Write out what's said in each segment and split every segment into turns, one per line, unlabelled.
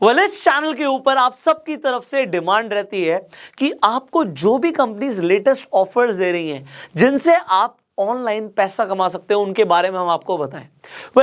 इस चैनल के ऊपर आप सबकी तरफ से डिमांड रहती है कि आपको जो भी कंपनीज लेटेस्ट ऑफर्स दे रही हैं जिनसे आप ऑनलाइन पैसा कमा सकते हो उनके बारे में हम आपको बताएं।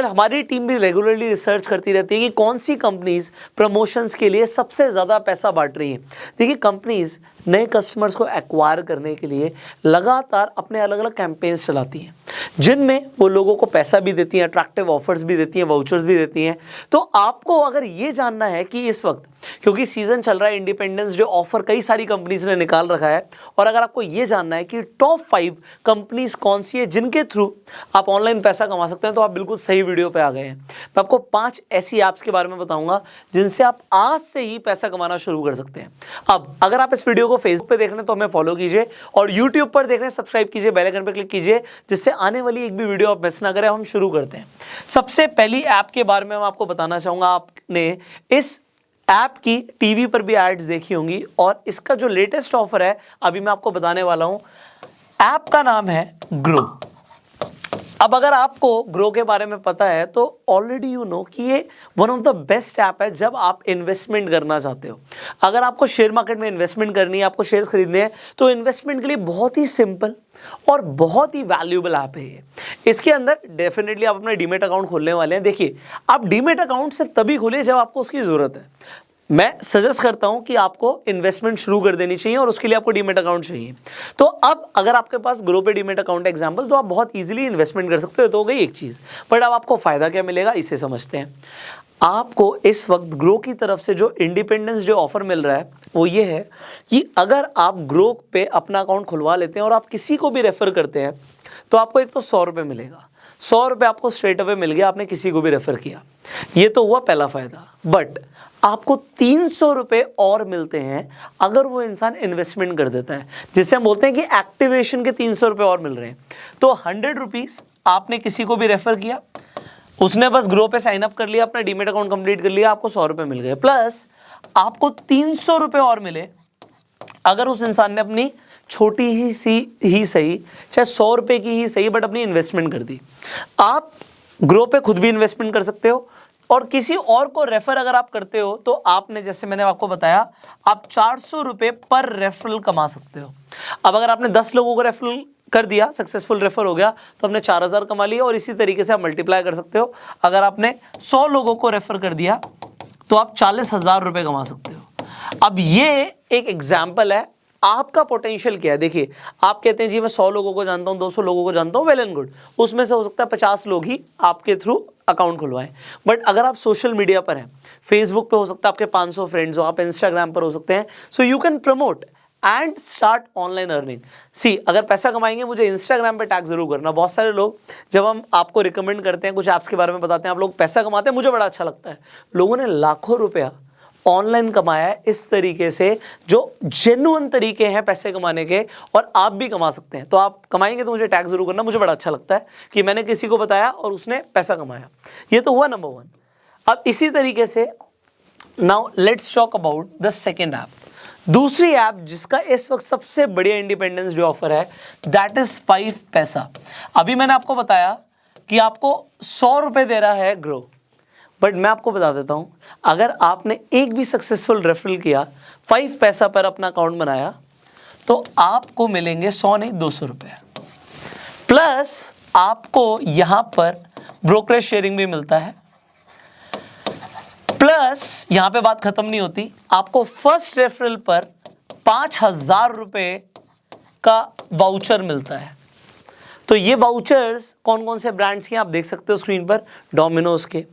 हमारी टीम भी रेगुलरली रिसर्च करती रहती है कि कौन सी कंपनीज प्रमोशंस के लिए सबसे ज़्यादा पैसा बांट रही हैं। देखिए, कंपनीज नए कस्टमर्स को एक्वायर करने के लिए लगातार अपने अलग अलग कैंपेन्स चलाती हैं जिनमें वो लोगों को पैसा भी देती हैं, अट्रैक्टिव ऑफर्स भी देती हैं, वाउचर्स भी देती हैं। तो आपको अगर ये जानना है कि इस वक्त क्योंकि सीजन चल रहा है, इंडिपेंडेंस डे ऑफर कई सारी कंपनीज ने निकाल रखा है, और अगर आपको ये जानना है कि टॉप 5 कंपनीज कौन सी है जिनके थ्रू आप ऑनलाइन पैसा कमा सकते हैं, तो आप बिल्कुल सही वीडियो पे आ गए हैं। मैं आपको 5 ऐसी ऐप्स के बारे में बताऊंगा जिनसे आप आज से ही पैसा कमाना शुरू कर सकते हैं। अब अगर आप इस वीडियो को फेसबुक पे देख रहे हैं तो हमें फॉलो कीजिए, और यूट्यूब पर देख रहे हैं सब्सक्राइब कीजिए, बेल आइकन पर क्लिक कीजिए, जिससे आने वाली एक भी वीडियो आप मिस ना करें। हम शुरू करते हैं। सबसे पहली ऐप के बारे में मैं आपको बताना चाहूंगा। आपने इस ऐप की टीवी पर भी एड्स देखी होंगी, और इसका जो लेटेस्ट ऑफर है अभी मैं आपको बताने वाला हूं। ऐप का नाम है ग्रो। अब अगर आपको ग्रो के बारे में पता है तो ऑलरेडी यू नो कि ये one of the best app है जब आप इन्वेस्टमेंट करना चाहते हो। अगर आपको शेयर मार्केट में इन्वेस्टमेंट करनी है, आपको शेयर्स खरीदने हैं, तो इन्वेस्टमेंट के लिए बहुत ही सिंपल और बहुत ही वैल्यूएबल ऐप है ये। इसके अंदर डेफिनेटली आप अपना डीमेट अकाउंट खोलने वाले हैं। देखिए, आप डीमेट अकाउंट सिर्फ तभी खोलिए जब आपको उसकी ज़रूरत है। मैं सजेस्ट करता हूं कि आपको इन्वेस्टमेंट शुरू कर देनी चाहिए, और उसके लिए आपको डीमेट अकाउंट चाहिए। तो अब अगर आपके पास ग्रो पे डीमेट अकाउंट है एग्जांपल, तो आप बहुत इजीली इन्वेस्टमेंट कर सकते हो। तो हो गई एक चीज़। बट अब आपको फ़ायदा क्या मिलेगा, इसे समझते हैं। आपको इस वक्त ग्रो की तरफ से जो इंडिपेंडेंस डे ऑफर मिल रहा है वो ये है कि अगर आप ग्रो पे अपना अकाउंट खुलवा लेते हैं और आप किसी को भी रेफ़र करते हैं, तो आपको एक तो 100 रुपये मिलेगा। 100 रुपये आपको स्ट्रेट अवे मिल गया, आपने किसी को भी रेफ़र किया। ये तो हुआ पहला फ़ायदा। बट आपको 300 रुपये और मिलते हैं अगर वो इंसान इन्वेस्टमेंट कर देता है, जिससे हम बोलते हैं कि एक्टिवेशन के 300 रुपये और मिल रहे हैं। तो 100 रुपीज़ आपने किसी को भी रेफ़र किया, उसने बस ग्रो पे साइन अप कर लिया, अपना डीमेट अकाउंट कंप्लीट कर लिया, आपको 100 रुपये मिल गए। प्लस आपको 300 रुपये और मिले अगर उस इंसान ने अपनी छोटी ही सही, चाहे 100 रुपये की ही सही, बट अपनी इन्वेस्टमेंट कर दी। आप ग्रो पे खुद भी इन्वेस्टमेंट कर सकते हो, और किसी और को रेफर अगर आप करते हो तो आपने, जैसे मैंने आपको बताया, आप 400 रुपये पर रेफरल कमा सकते हो। अब अगर आपने 10 लोगों को रेफरल कर दिया, सक्सेसफुल रेफर हो गया, तो आपने 4000 कमा लिया, और इसी तरीके से आप मल्टीप्लाई कर सकते हो। अगर आपने 100 लोगों को रेफर कर दिया तो आप 40,000 रुपये कमा सकते हो। अब ये एक एग्जाम्पल है आपका पोटेंशियल क्या है। देखिए, आप कहते हैं जी मैं 100 लोगों को जानता हूं, 200 लोगों को जानता हूं, वेल एंड गुड। उसमें से हो सकता है 50 लोग ही आपके थ्रू अकाउंट खुलवाएं। बट अगर आप सोशल मीडिया पर हैं, फेसबुक पे हो सकता है आपके 500 फ्रेंड्स हो, आप इंस्टाग्राम पर हो सकते हैं, so you can promote and start online earning. See, अगर पैसा कमाएंगे मुझे इंस्टाग्राम पे टैग जरूर करना। बहुत सारे लोग जब हम आपको रिकमेंड करते हैं, कुछ ऐप्स के बारे में बताते हैं, आप लोग पैसा कमाते हैं, मुझे बड़ा अच्छा लगता है। लोगों ने लाखों रुपया ऑनलाइन कमाया है इस तरीके से, जो जेन्युइन तरीके हैं पैसे कमाने के, और आप भी कमा सकते हैं। तो आप कमाएंगे तो मुझे टैग जरूर करना, मुझे बड़ा अच्छा लगता है कि मैंने किसी को बताया और उसने पैसा कमाया। ये तो हुआ नंबर 1। अब इसी तरीके से now let's talk about the second app. दूसरी ऐप जिसका इस वक्त सबसे बढ़िया इंडिपेंडेंस डे ऑफर है, दैट इज 5 पैसा। अभी मैंने आपको बताया कि आपको 100 रुपये दे रहा है ग्रो, बट मैं आपको बता देता हूं, अगर आपने एक भी सक्सेसफुल रेफरल किया, 5 पैसा पर अपना अकाउंट बनाया, तो आपको मिलेंगे 100 नहीं 200 रुपये। प्लस आपको यहां पर ब्रोकरेज शेयरिंग भी मिलता है। प्लस यहां पे बात खत्म नहीं होती, आपको फर्स्ट रेफरल पर 5,000 रुपये का वाउचर मिलता है। तो ये वाउचर्स कौन कौन से ब्रांड्स के आप देख सकते हो स्क्रीन पर, डोमिनोज के,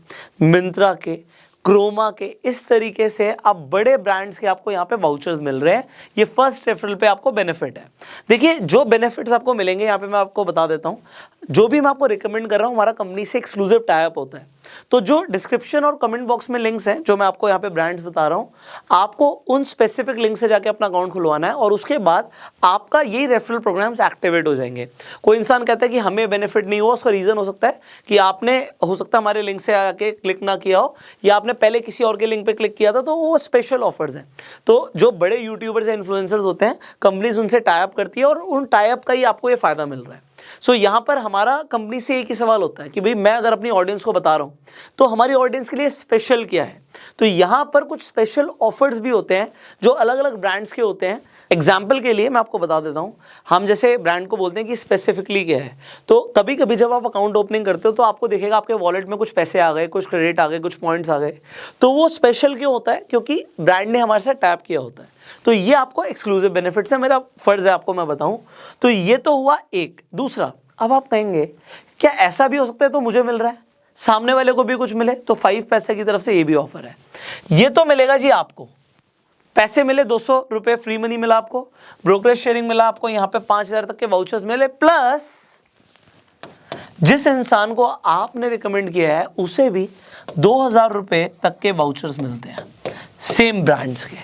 मिंत्रा के, क्रोमा के, इस तरीके से आप बड़े ब्रांड्स के आपको यहाँ पे वाउचर्स मिल रहे हैं। ये फर्स्ट रेफरल पे आपको बेनिफिट है। देखिए, जो बेनिफिट्स आपको मिलेंगे यहाँ पे मैं आपको बता देता हूँ। जो भी मैं आपको रिकमेंड कर रहा हूँ, हमारा कंपनी से एक्सक्लूसिव टाई अप होता है। तो जो डिस्क्रिप्शन और कमेंट बॉक्स में लिंक्स हैं, जो मैं आपको यहाँ पे ब्रांड्स बता रहा हूँ, आपको उन स्पेसिफिक लिंक से जाके अपना अकाउंट खुलवाना है, और उसके बाद आपका यही रेफरल प्रोग्राम्स एक्टिवेट हो जाएंगे। कोई इंसान कहता है कि हमें बेनिफिट नहीं हुआ, उसका रीज़न हो सकता है कि आपने, हो सकता है हमारे लिंक से आके क्लिक ना किया हो, या आपने पहले किसी और के लिंक पे क्लिक किया था, तो वो स्पेशल ऑफर्स हैं। तो जो बड़े यूट्यूबर्स या इन्फ्लुएंसर्स होते हैं, कंपनीज उनसे टाई अप करती है, और उन टाई अप का ही आपको ये फ़ायदा मिल रहा है। सो यहाँ पर हमारा कंपनी से एक ही सवाल होता है कि भाई मैं अगर अपनी ऑडियंस को बता रहा हूँ तो हमारी ऑडियंस के लिए स्पेशल क्या है। तो यहाँ पर कुछ स्पेशल ऑफर्स भी होते हैं जो अलग अलग ब्रांड्स के होते हैं। एग्जाम्पल के लिए मैं आपको बता देता हूँ, हम जैसे ब्रांड को बोलते हैं कि स्पेसिफिकली क्या है। तो कभी कभी जब आप अकाउंट ओपनिंग करते हो तो आपको दिखेगा आपके वॉलेट में कुछ पैसे आ गए, कुछ क्रेडिट आ गए, कुछ पॉइंट्स आ गए। तो वो स्पेशल क्यों होता है? क्योंकि ब्रांड ने हमारे साथ टैप किया होता है। तो ये आपको एक्सक्लूसिव बेनिफिट्स है, मेरा फर्ज है आपको मैं बताऊं। तो ये तो हुआ एक। दूसरा, अब आप कहेंगे क्या ऐसा भी हो सकता है तो मुझे मिल रहा है, सामने वाले को भी कुछ मिले? तो 5 पैसे की तरफ से ये भी ऑफर है। ये तो मिलेगा जी, आपको पैसे मिले, 200 रुपए फ्री मनी मिला आपको, ब्रोकरेज शेयरिंग मिला आपको, यहाँ पे 5000 तक के वाउचर्स मिले, प्लस जिस इंसान को आपने रिकमेंड किया है उसे भी 2000 रुपए तक के वाउचर्स मिलते हैं सेम ब्रांड्स के।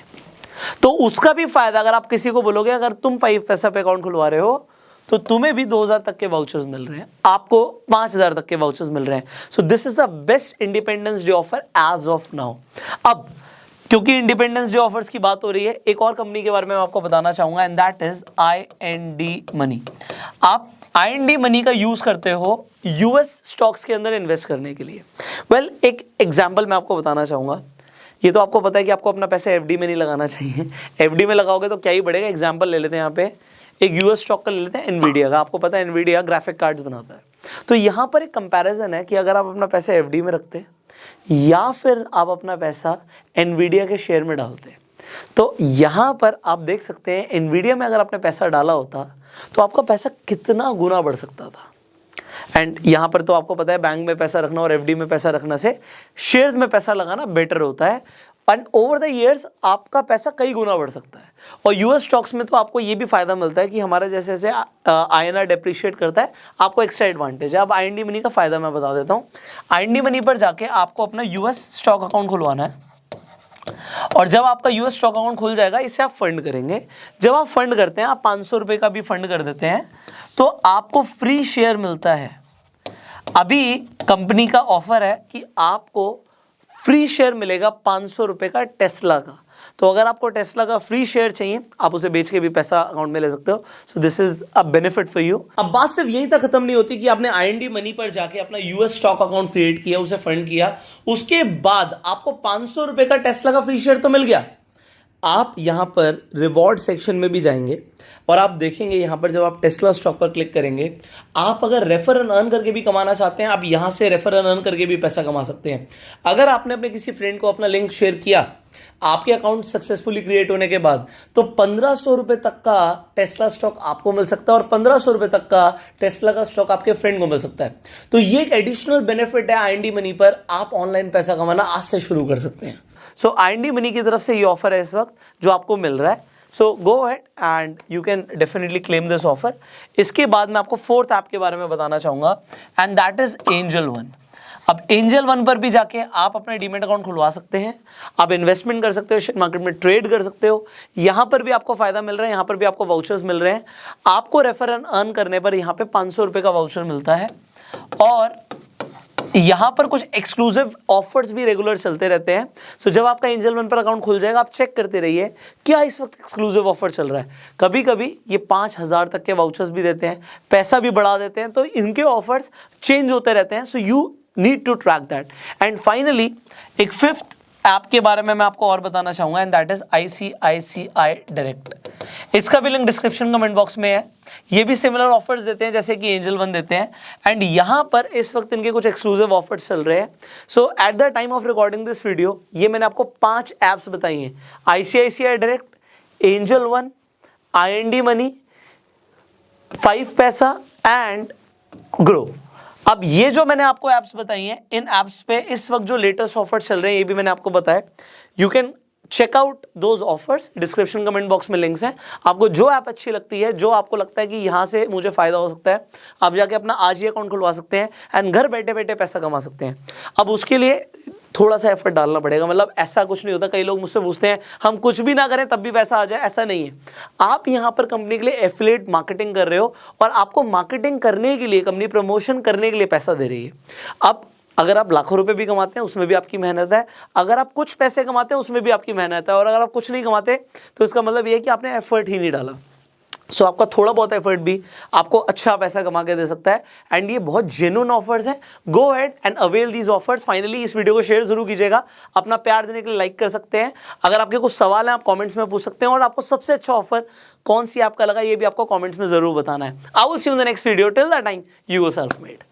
तो उसका भी फायदा, अगर आप किसी को बोलोगे अगर तुम 5 पैसा पे अकाउंट खुलवा रहे हो तो तुम्हें भी 2000 तक के वाउचर्स मिल रहे हैं, आपको 5000 तक के वाउचर्स मिल रहे हैं। So this is the best Independence Day offer as of now. अब क्योंकि इंडिपेंडेंस डे ऑफर्स की बात हो रही है, एक और कंपनी के बारे में मैं आपको बताना चाहूंगा, and that is IND money. आप IND मनी का यूज करते हो यूएस स्टॉक्स के अंदर इन्वेस्ट करने के लिए। वेल, एक एग्जांपल मैं आपको बताना चाहूंगा। ये तो आपको पता है कि आपको अपना पैसा एफडी में नहीं लगाना चाहिए। एफडी में लगाओगे तो क्या ही बढ़ेगा। एग्जांपल ले लेते हैं, यहाँ पे एक यूएस स्टॉक का ले लेते हैं, एनवीडिया का। आपको पता है एनवीडिया ग्राफिक कार्ड्स बनाता है। तो यहाँ पर एक कंपैरिजन है कि अगर आप अपना पैसा एफडी में रखते हैं या फिर आप अपना पैसा एनवीडिया के शेयर में डालते हैं, तो यहाँ पर आप देख सकते हैं एनवीडिया में अगर आपने पैसा डाला होता तो आपका पैसा कितना गुना बढ़ सकता था। एंड यहाँ पर तो आपको पता है बैंक में पैसा रखना और एफडी में पैसा रखने से शेयर्स में पैसा लगाना बेटर होता है। एंड ओवर द ईयर्स आपका पैसा कई गुना बढ़ सकता है। और यूएस स्टॉक्स में तो आपको ये भी फायदा मिलता है कि हमारा जैसे जैसे INR डेप्रिशिएट करता है आपको एक्स्ट्रा एडवांटेज है। अब IND मनी का फायदा मैं बता देता हूँ। IND मनी पर जाके आपको अपना यूएस स्टॉक अकाउंट खुलवाना है, और जब आपका यूएस स्टॉक अकाउंट खुल जाएगा इससे आप फंड करेंगे। जब आप फंड करते हैं, आप 500 रुपये का भी फंड कर देते हैं, तो आपको फ्री शेयर मिलता है। अभी कंपनी का ऑफर है कि आपको फ्री शेयर मिलेगा 500 रुपये का टेस्ला का। तो अगर आपको टेस्ला का फ्री शेयर चाहिए, आप उसे बेच के भी पैसा अकाउंट में ले सकते हो। सो this is a benefit for you. अब बात सिर्फ यहीं तक खत्म नहीं होती कि आपने IND मनी पर जाके अपना यूएस स्टॉक अकाउंट क्रिएट किया, उसे फंड किया, उसके बाद आपको 500 रुपए का टेस्ला का फ्री शेयर तो मिल गया। आप यहां पर रिवॉर्ड सेक्शन में भी जाएंगे और आप देखेंगे यहां पर जब आप टेस्ला स्टॉक पर क्लिक करेंगे, आप अगर रेफर एंड अर्न करके भी कमाना चाहते हैं, आप यहां से रेफर एंड अर्न करके भी पैसा कमा सकते हैं। अगर आपने अपने किसी फ्रेंड को अपना लिंक शेयर किया आपके अकाउंट सक्सेसफुली क्रिएट होने के बाद, तो 1500 रुपए तक का टेस्ला स्टॉक आपको मिल सकता है और 1500 रुपए तक का टेस्ला का स्टॉक आपके फ्रेंड को मिल सकता है। तो ये एक एडिशनल बेनिफिट है IND मनी पर। आप ऑनलाइन पैसा कमाना आज से शुरू कर सकते हैं। सो IND मनी की तरफ से ये ऑफर है इस वक्त जो आपको मिल रहा है। So go ahead and you can definitely claim this offer. इसके बाद मैं आपको 4th ऐप के बारे में बताना चाहूंगा, and that is angel one. अब एंजल वन पर भी जाके आप अपना डीमैट अकाउंट खुलवा सकते हैं, आप इन्वेस्टमेंट कर सकते हो, शेयर मार्केट में ट्रेड कर सकते हो। यहाँ पर भी आपको फायदा मिल रहा है, यहाँ पर भी आपको वाउचर्स मिल रहे हैं। आपको रेफर एंड अर्न करने पर यहाँ पे 500 रुपये का वाउचर मिलता है, और यहाँ पर कुछ एक्सक्लूसिव ऑफर्स भी रेगुलर चलते रहते हैं। सो जब आपका एंजल वन पर अकाउंट खुल जाएगा, आप चेक करते रहिए क्या इस वक्त एक्सक्लूसिव ऑफर चल रहा है। कभी कभी ये 5000 तक के वाउचर्स भी देते हैं, पैसा भी बढ़ा देते हैं, तो इनके ऑफर्स चेंज होते रहते हैं। So you need to track that. And finally एक 5th ऐप के बारे में मैं आपको और बताना चाहूंगा, and that is ICICI direct. इसका भी लिंक डिस्क्रिप्शन कमेंट बॉक्स में है। ये भी सिमिलर ऑफर्स देते हैं जैसे कि एंजल वन देते हैं, एंड यहाँ पर इस वक्त इनके कुछ एक्सक्लूसिव ऑफर्स चल रहे हैं। So at the time of recording this video ये मैंने आपको 5 ऐप्स बताई हैं, ICICI direct, angel one, IND money, 5 पैसा एंड ग्रो। अब ये जो मैंने आपको ऐप्स बताई हैं, इन ऐप्स पे इस वक्त जो लेटेस्ट ऑफर्स चल रहे हैं ये भी मैंने आपको बताया। You can check out those offers, description comment box में लिंक्स हैं। आपको जो ऐप अच्छी लगती है, जो आपको लगता है कि यहाँ से मुझे फायदा हो सकता है, आप जाके अपना आज ही अकाउंट खुलवा सकते हैं एंड घर बैठे बैठे पैसा कमा सकते हैं। अब उसके लिए थोड़ा सा एफर्ट डालना पड़ेगा, मतलब ऐसा कुछ नहीं होता। कई लोग मुझसे पूछते हैं हम कुछ भी ना करें तब भी पैसा आ जाए, ऐसा नहीं है। आप यहाँ पर कंपनी के लिए एफिलिएट मार्केटिंग कर रहे हो और आपको मार्केटिंग करने के लिए, कंपनी प्रमोशन करने के लिए पैसा दे रही है। अब अगर आप लाखों रुपए भी कमाते हैं उसमें भी आपकी मेहनत है, अगर आप कुछ पैसे कमाते हैं उसमें भी आपकी मेहनत है, और अगर आप कुछ नहीं कमाते तो इसका मतलब ये है कि आपने एफर्ट ही नहीं डाला। सो आपका थोड़ा बहुत एफर्ट भी आपको अच्छा पैसा कमा के दे सकता है एंड ये बहुत जेन्युइन ऑफर्स हैं। गो ahead and avail these offers. Finally इस वीडियो को शेयर जरूर कीजिएगा, अपना प्यार देने के लिए लाइक कर सकते हैं। अगर आपके कुछ सवाल हैं आप कमेंट्स में पूछ सकते हैं, और आपको सबसे अच्छा ऑफर कौन सी आपका लगा ये भी आपको कमेंट्स में जरूर बताना है। I will see you in the next video. Till that time you are self made.